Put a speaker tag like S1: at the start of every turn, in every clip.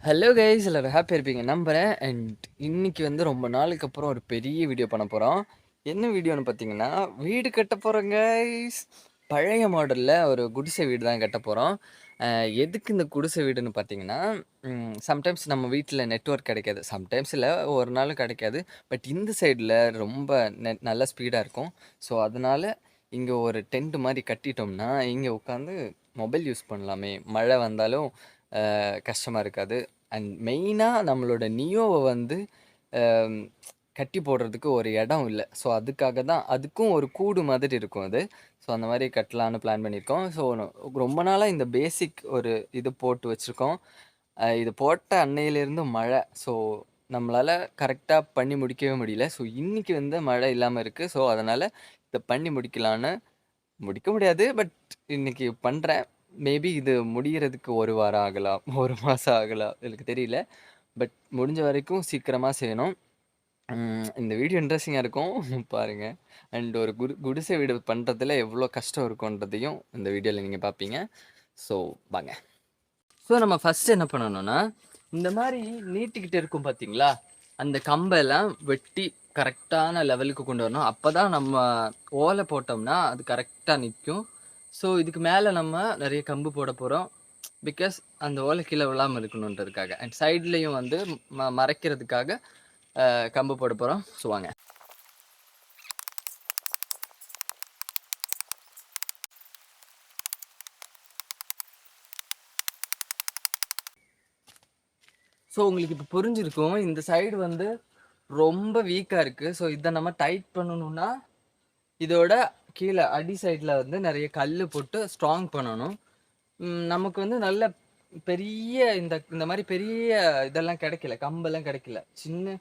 S1: Hello guys எல்லாரும் ஹாப்பியாக இருப்பீங்க நம்புகிறேன். அண்ட் இன்னைக்கு வந்து ரொம்ப நாளுக்கு அப்புறம் ஒரு பெரிய வீடியோ பண்ண போகிறோம். என்ன வீடியோன்னு பார்த்தீங்கன்னா, வீடு கட்ட போகிறோம் கைஸ். பழைய மாடலில் ஒரு குடிசை வீடு தான் கட்ட போகிறோம். எதுக்கு இந்த குடிசை வீடுன்னு பார்த்தீங்கன்னா, சம்டைம்ஸ் நம்ம வீட்டில் நெட்வொர்க் கிடைக்காது. சம்டைம்ஸ் இல்லை, ஒரு நாள் கிடைக்காது. பட் இந்த சைடில் ரொம்ப நல்ல ஸ்பீடாக இருக்கும். ஸோ அதனால் இங்கே ஒரு டென்ட் மாதிரி கட்டிட்டோம்னா இங்கே உட்காந்து மொபைல் யூஸ் பண்ணலாமே, மழை வந்தாலும் கஷ்டமாக இருக்காது. அண்ட் மெயினாக நம்மளோட நியோவை வந்து கட்டி போடுறதுக்கு ஒரு இடம் இல்லை. ஸோ அதுக்காக தான் அதுக்கும் ஒரு கூடு மாதிரி இருக்கும் அது. ஸோ அந்த மாதிரி கட்டலான்னு பிளான் பண்ணியிருக்கோம். ஸோ ரொம்ப நாளாக இந்த பேசிக் ஒரு இது போட்டு வச்சுருக்கோம். இது போட்ட அன்னையிலேருந்து மழை. ஸோ நம்மளால் கரெக்டாக பண்ணி முடிக்கவே முடியல. ஸோ இன்றைக்கி வந்து மழை இல்லாமல் இருக்குது. ஸோ அதனால் இதை பண்ணி முடிக்கலான்னு முடிக்க முடியாது. பட் இன்னைக்கு பண்ணுறேன். மேபி இது முடிகிறதுக்கு 1 வாரம் ஆகலாம், 1 மாதம் ஆகலாம், எனக்கு தெரியல. பட் முடிஞ்ச வரைக்கும் சீக்கிரமாக செய்யணும். இந்த வீடியோ இன்ட்ரெஸ்டிங்காக இருக்கும் பாருங்க. அண்ட் ஒரு குடிசை வீடு பண்ணுறதுல எவ்வளோ கஷ்டம் இருக்குன்றதையும் இந்த வீடியோவில் நீங்கள் பார்ப்பீங்க. ஸோ வாங்க. ஸோ நம்ம ஃபஸ்ட்டு என்ன பண்ணணும்னா, இந்த மாதிரி நீட்டிக்கிட்டு இருக்கும் பார்த்தீங்களா, அந்த கம்பெல்லாம் வெட்டி கரெக்டான லெவலுக்கு கொண்டு வரணும். அப்போ தான் நம்ம ஓலை போட்டோம்னா அது கரெக்டாக நிற்கும். ஸோ இதுக்கு மேலே நம்ம நிறைய கம்பு போட போகிறோம். பிகாஸ் அந்த ஓலை கீழே விழாமல் இருக்கணுன்றதுக்காக. அண்ட் சைட்லேயும் வந்து மறைக்கிறதுக்காக கம்பு போட போகிறோம். ஸோ வாங்க. ஸோ உங்களுக்கு இப்போ புரிஞ்சிருக்கும், இந்த சைடு வந்து ரொம்ப வீக்காக இருக்குது. ஸோ இதை நம்ம டைட் பண்ணணும்னா இதோட கீழே அடி சைடில் வந்து நிறைய கல் போட்டு ஸ்ட்ராங் பண்ணணும். நமக்கு வந்து நல்ல பெரிய இந்த மாதிரி பெரிய இதெல்லாம் கிடைக்கல, கம்பெல்லாம் கிடைக்கல. சின்ன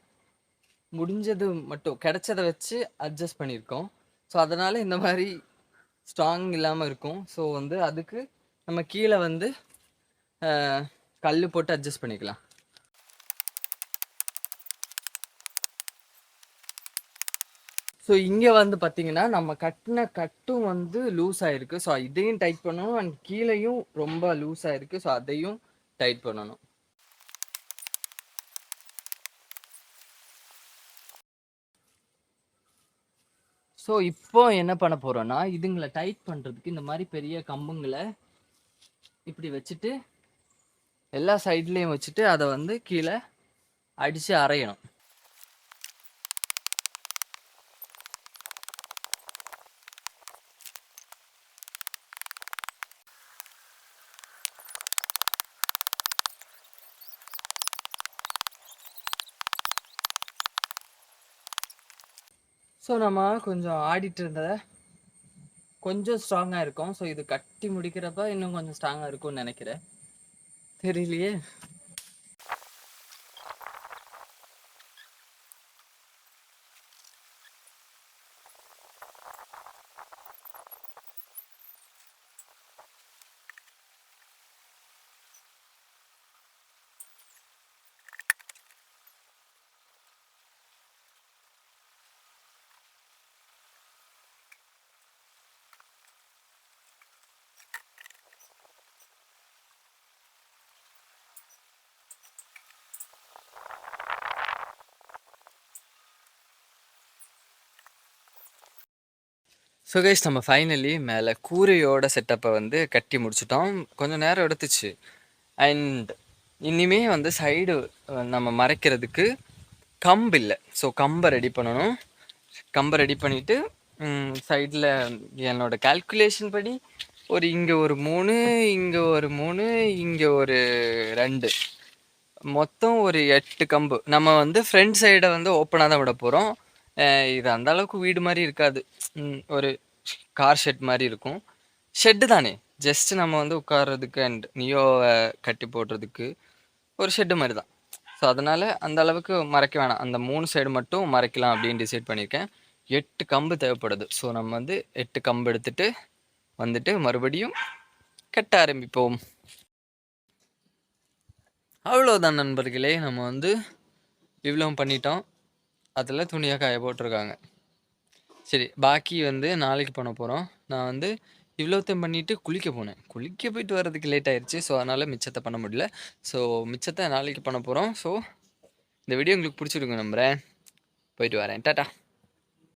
S1: முடிஞ்சது மட்டும் கிடைச்சதை வச்சு அட்ஜஸ்ட் பண்ணியிருக்கோம். ஸோ அதனால் இந்த மாதிரி ஸ்ட்ராங் இல்லாமல் இருக்கும். ஸோ வந்து அதுக்கு நம்ம கீழே வந்து கல் போட்டு அட்ஜஸ்ட் பண்ணிக்கலாம். ஸோ இங்கே வந்து பார்த்தீங்கன்னா நம்ம கட்டின கட்டும் வந்து லூஸ் ஆகிருக்கு. ஸோ இதையும் டைட் பண்ணணும். அண்ட் கீழேயும் ரொம்ப லூஸ் ஆகிருக்கு. ஸோ அதையும் டைட் பண்ணணும். ஸோ இப்போ என்ன பண்ண போகிறோன்னா, இதுங்களை டைட் பண்ணுறதுக்கு இந்த மாதிரி பெரிய கம்புங்களை இப்படி வச்சுட்டு எல்லா சைட்லேயும் வச்சுட்டு அதை வந்து கீழே அடித்து அரையணும். ஸோ நம்ம கொஞ்சம் ஆடிட்டு இருந்ததை கொஞ்சம் ஸ்ட்ராங்காக இருக்கும். ஸோ இது கட்டி முடிக்கிறப்ப இன்னும் கொஞ்சம் ஸ்ட்ராங்காக இருக்கும்னு நினைக்கிறேன். தெரியலையே. ஸோ கைஸ், நம்ம ஃபைனலி மேலே கூரையோட செட்டப்பை வந்து கட்டி முடிச்சிட்டோம். கொஞ்சம் நேரம் எடுத்துச்சு. அண்ட் இனிமே வந்து சைடு நம்ம மறைக்கிறதுக்கு கம்பு இல்லை. ஸோ கம்பை ரெடி பண்ணணும். கம்பை ரெடி பண்ணிவிட்டு சைடில் என்னோட கால்குலேஷன் படி இங்கே ஒரு 3, இங்கே ஒரு 3, இங்கே ஒரு 2, மொத்தம் ஒரு 8 கம்பு. நம்ம வந்து ஃப்ரண்ட் சைடை வந்து ஓப்பனாக தான் விட போகிறோம். இது அந்த அளவுக்கு வீடு மாதிரி இருக்காது. ஒரு கார் ஷெட் மாதிரி இருக்கும். ஷெட்டு தானே, ஜஸ்ட் நம்ம வந்து உட்கார்றதுக்கு அண்ட் நியோவை கட்டி போடுறதுக்கு ஒரு ஷெட்டு மாதிரி தான். ஸோ அதனால் அந்த அளவுக்கு மறைக்க வேணாம். அந்த 3 சைடு மட்டும் மறைக்கலாம் அப்படின்னு டிசைட் பண்ணியிருக்கேன். 8 கம்பு தேவைப்படுது. ஸோ நம்ம வந்து 8 கம்பு எடுத்துகிட்டு வந்துட்டு மறுபடியும் கட்ட ஆரம்பிப்போம். அவ்வளோதான் நண்பர்களே, நம்ம வந்து இவ்வளோ பண்ணிட்டோம். அதில் துணியாக காய போட்டிருக்காங்க. சரி, பாக்கி வந்து நாளைக்கு பண்ண போகிறோம். நான் வந்து இவ்வளோத்தையும் பண்ணிவிட்டு குளிக்க போனேன். குளிக்க போயிட்டு வர்றதுக்கு லேட் ஆயிடுச்சு. ஸோ அதனால் மிச்சத்தை பண்ண முடியல. ஸோ மிச்சத்தை நாளைக்கு பண்ண போகிறோம். ஸோ இந்த வீடியோ உங்களுக்கு பிடிச்சிருக்கும் நம்புகிறேன். போயிட்டு வரேன். டாட்டா.